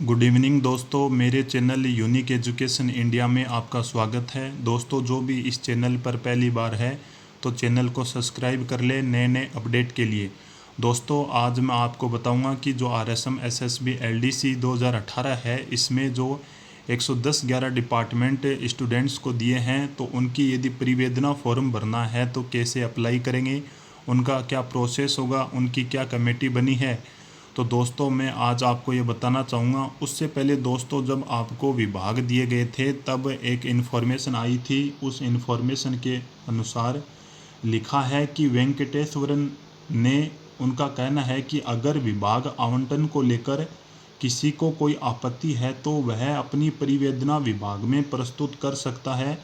Good evening दोस्तों, मेरे channel unique education India में आपका स्वागत है। दोस्तों, जो भी इस चैनल पर पहली बार है तो चैनल को सब्सक्राइब कर ले नए नए अपडेट के लिए। दोस्तों, आज मैं आपको बताऊंगा कि जो आरएसएम एसएसबी एलडीसी 2018 है, इसमें जो 110-11 डिपार्टमेंट स्टूडेंट्स को दिए हैं, तो उनकी यदि परिवेदना फॉर्म भरना है तो कैसे अप्लाई करेंगे, उनका क्या प्रोसेस होगा, उनकी क्या कमेटी बनी है। तो दोस्तों, मैं आज आपको ये बताना चाहूँगा। उससे पहले दोस्तों, जब आपको विभाग दिए गए थे तब एक इन्फॉर्मेशन आई थी। उस इन्फॉर्मेशन के अनुसार लिखा है कि वेंकटेश्वरन ने उनका कहना है कि अगर विभाग आवंटन को लेकर किसी को कोई आपत्ति है तो वह अपनी परिवेदना विभाग में प्रस्तुत कर सकता है।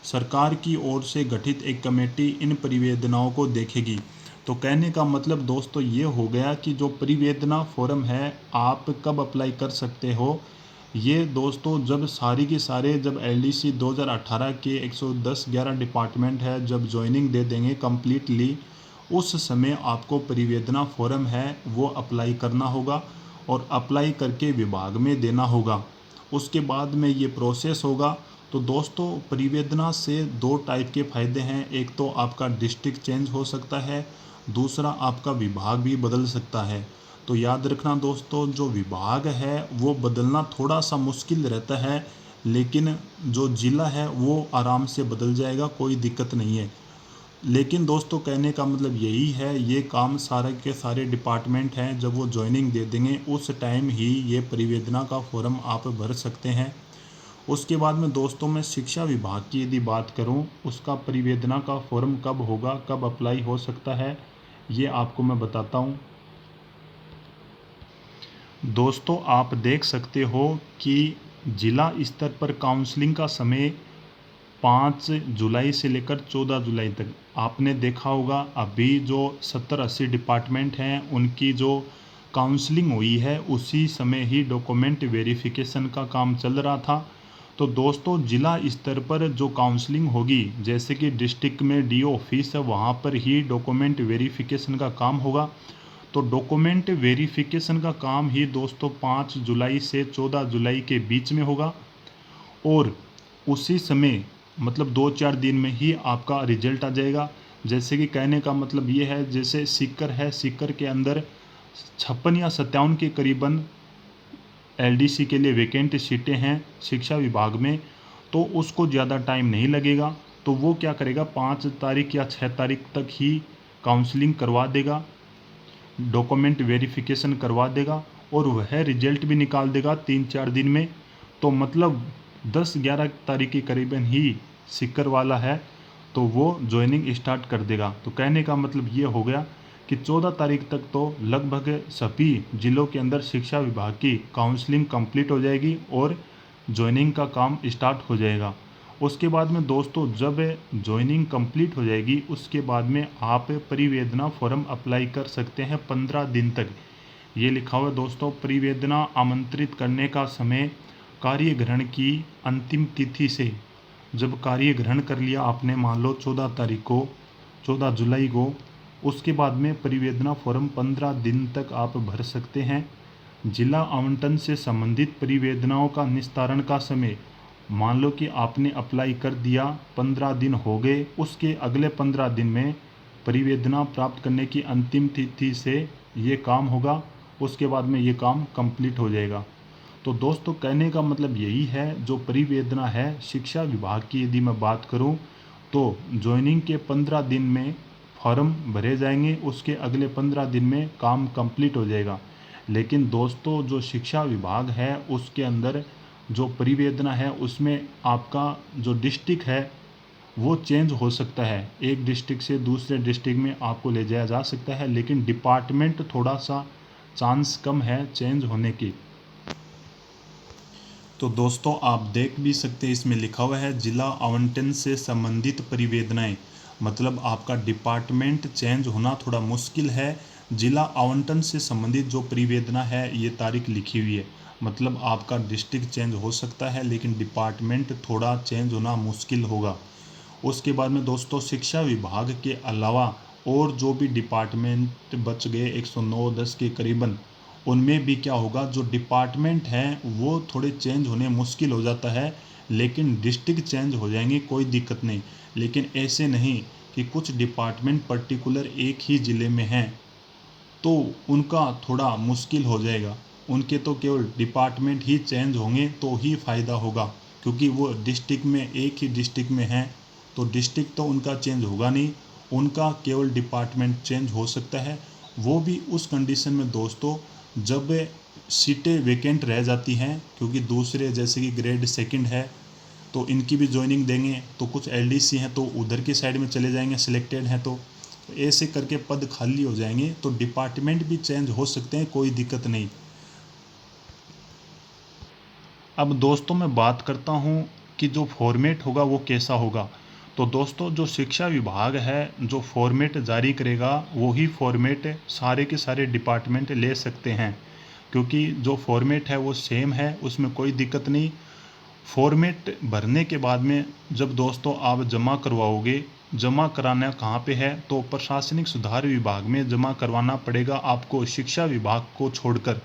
सरकार की ओर से गठित एक कमेटी इन परिवेदनाओं को देखेगी। तो कहने का मतलब दोस्तों ये हो गया कि जो परिवेदना फॉर्म है, आप कब अप्लाई कर सकते हो। ये दोस्तों जब सारी की सारे जब एलडीसी 2018 के 110-11 डिपार्टमेंट है, जब ज्वाइनिंग दे देंगे कम्प्लीटली, उस समय आपको परिवेदना फॉर्म है वो अप्लाई करना होगा और अप्लाई करके विभाग में देना होगा। उसके बाद में ये प्रोसेस होगा। तो दोस्तों, परिवेदना से दो टाइप के फ़ायदे हैं। एक तो आपका डिस्ट्रिक्ट चेंज हो सकता है, दूसरा आपका विभाग भी बदल सकता है। तो याद रखना दोस्तों, जो विभाग है वो बदलना थोड़ा सा मुश्किल रहता है, लेकिन जो ज़िला है वो आराम से बदल जाएगा, कोई दिक्कत नहीं है। लेकिन दोस्तों, कहने का मतलब यही है, ये काम सारे के सारे डिपार्टमेंट हैं, जब वो ज्वाइनिंग दे देंगे उस टाइम ही ये परिवेदना का फॉर्म आप भर सकते हैं। उसके बाद में दोस्तों, मैं शिक्षा विभाग की यदि बात करूं, उसका परिवेदना का फॉर्म कब होगा, कब अप्लाई हो सकता है, ये आपको मैं बताता हूं। दोस्तों, आप देख सकते हो कि जिला स्तर पर काउंसलिंग का समय 5 जुलाई से लेकर 14 जुलाई तक। आपने देखा होगा अभी जो 70-80 डिपार्टमेंट हैं उनकी जो काउंसलिंग हुई है, उसी समय ही डॉक्यूमेंट वेरिफिकेशन का काम चल रहा था। तो दोस्तों, ज़िला स्तर पर जो काउंसलिंग होगी, जैसे कि डिस्ट्रिक्ट में डीओ ऑफिस है, वहाँ पर ही डॉक्यूमेंट वेरिफिकेशन का काम होगा। तो डॉक्यूमेंट वेरिफिकेशन का काम ही दोस्तों 5 जुलाई से 14 जुलाई के बीच में होगा और उसी समय मतलब 2-4 दिन में ही आपका रिजल्ट आ जाएगा। जैसे कि कहने का मतलब ये है, जैसे सीकर है, सीकर के अंदर 56 या 57 के करीबन एलडीसी के लिए वैकेंट सीटें हैं शिक्षा विभाग में, तो उसको ज़्यादा टाइम नहीं लगेगा। तो वो क्या करेगा, 5 तारीख या 6 तारीख तक ही काउंसलिंग करवा देगा, डॉक्यूमेंट वेरिफिकेशन करवा देगा और वह रिजल्ट भी निकाल देगा 3-4 दिन में। तो मतलब 10-11 तारीख के करीबन ही सिक्कर वाला है तो वो ज्वाइनिंग स्टार्ट कर देगा। तो कहने का मतलब ये हो गया कि 14 तारीख तक तो लगभग सभी जिलों के अंदर शिक्षा विभाग की काउंसलिंग कंप्लीट हो जाएगी और ज्वाइनिंग का काम स्टार्ट हो जाएगा। उसके बाद में दोस्तों, जब ज्वाइनिंग कंप्लीट हो जाएगी उसके बाद में आप परिवेदना फॉर्म अप्लाई कर सकते हैं 15 दिन तक। ये लिखा हुआ है दोस्तों, परिवेदना आमंत्रित करने का समय कार्य ग्रहण की अंतिम तिथि से, जब कार्य ग्रहण कर लिया आपने, मान लो 14 तारीख को, 14 जुलाई को, उसके बाद में परिवेदना फॉर्म 15 दिन तक आप भर सकते हैं। जिला आवंटन से संबंधित परिवेदनाओं का निस्तारण का समय, मान लो कि आपने अप्लाई कर दिया, 15 दिन हो गए, उसके अगले 15 दिन में परिवेदना प्राप्त करने की अंतिम तिथि से ये काम होगा। उसके बाद में ये काम कंप्लीट हो जाएगा। तो दोस्तों, कहने का मतलब यही है, जो परिवेदना है शिक्षा विभाग की यदि मैं बात करूं, तो ज्वाइनिंग के 15 दिन में फॉर्म भरे जाएंगे, उसके अगले 15 दिन में काम कंप्लीट हो जाएगा। लेकिन दोस्तों, जो शिक्षा विभाग है उसके अंदर जो परिवेदना है उसमें आपका जो डिस्ट्रिक्ट है वो चेंज हो सकता है, एक डिस्ट्रिक्ट से दूसरे डिस्ट्रिक्ट में आपको ले जाया जा सकता है, लेकिन डिपार्टमेंट थोड़ा सा चांस कम है चेंज होने की। तो दोस्तों, आप देख भी सकते हैं, इसमें लिखा हुआ है जिला आवंटन से संबंधित परिवेदनाएं, मतलब आपका डिपार्टमेंट चेंज होना थोड़ा मुश्किल है। जिला आवंटन से संबंधित जो परिवेदना है ये तारीख लिखी हुई है, मतलब आपका डिस्ट्रिक्ट चेंज हो सकता है लेकिन डिपार्टमेंट थोड़ा चेंज होना मुश्किल होगा। उसके बाद में दोस्तों, शिक्षा विभाग के अलावा और जो भी डिपार्टमेंट बच गए 109-10 के करीबन, उनमें भी क्या होगा, जो डिपार्टमेंट हैं वो थोड़े चेंज होने मुश्किल हो जाता है, लेकिन डिस्ट्रिक्ट चेंज हो जाएंगे कोई दिक्कत नहीं। लेकिन ऐसे नहीं कि कुछ डिपार्टमेंट पर्टिकुलर एक ही ज़िले में हैं तो उनका थोड़ा मुश्किल हो जाएगा। उनके तो केवल डिपार्टमेंट ही चेंज होंगे तो ही फ़ायदा होगा, क्योंकि वो डिस्ट्रिक्ट में एक ही डिस्ट्रिक्ट में हैं तो डिस्ट्रिक्ट तो उनका चेंज होगा नहीं, उनका केवल डिपार्टमेंट चेंज हो सकता है। वो भी उस कंडीशन में दोस्तों जब सीटें वैकेंट रह जाती हैं, क्योंकि दूसरे जैसे कि ग्रेड सेकंड है तो इनकी भी ज्वाइनिंग देंगे, तो कुछ एलडीसी हैं तो उधर की साइड में चले जाएंगे, सिलेक्टेड हैं तो ऐसे करके पद खाली हो जाएंगे, तो डिपार्टमेंट भी चेंज हो सकते हैं, कोई दिक्कत नहीं। अब दोस्तों मैं बात करता हूँ कि जो फॉर्मेट होगा वो कैसा होगा। तो दोस्तों जो शिक्षा विभाग है जो फॉर्मेट जारी करेगा वही फॉर्मेट सारे के सारे डिपार्टमेंट ले सकते हैं, क्योंकि जो फॉर्मेट है वो सेम है, उसमें कोई दिक्कत नहीं। फॉर्मेट भरने के बाद में जब दोस्तों आप जमा करवाओगे, जमा कराना कहाँ पे है, तो प्रशासनिक सुधार विभाग में जमा करवाना पड़ेगा आपको, शिक्षा विभाग को छोड़कर।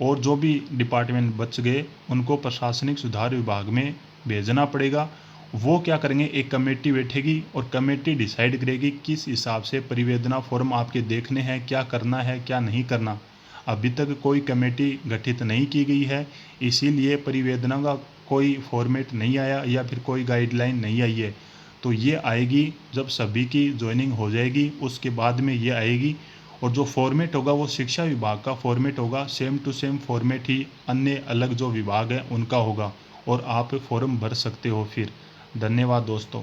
और जो भी डिपार्टमेंट बच गए उनको प्रशासनिक सुधार विभाग में भेजना पड़ेगा। वो क्या करेंगे, एक कमेटी बैठेगी और कमेटी डिसाइड करेगी किस हिसाब से परिवेदना फॉर्म आपके देखने हैं, क्या करना है क्या नहीं करना। अभी तक कोई कमेटी गठित नहीं की गई है, इसीलिए परिवेदना का कोई फॉर्मेट नहीं आया या फिर कोई गाइडलाइन नहीं आई है। तो ये आएगी जब सभी की ज्वाइनिंग हो जाएगी, उसके बाद में ये आएगी। और जो फॉर्मेट होगा वो शिक्षा विभाग का फॉर्मेट होगा, सेम टू सेम फॉर्मेट ही अन्य अलग जो विभाग है उनका होगा, और आप फॉर्म भर सकते हो फिर। धन्यवाद दोस्तों।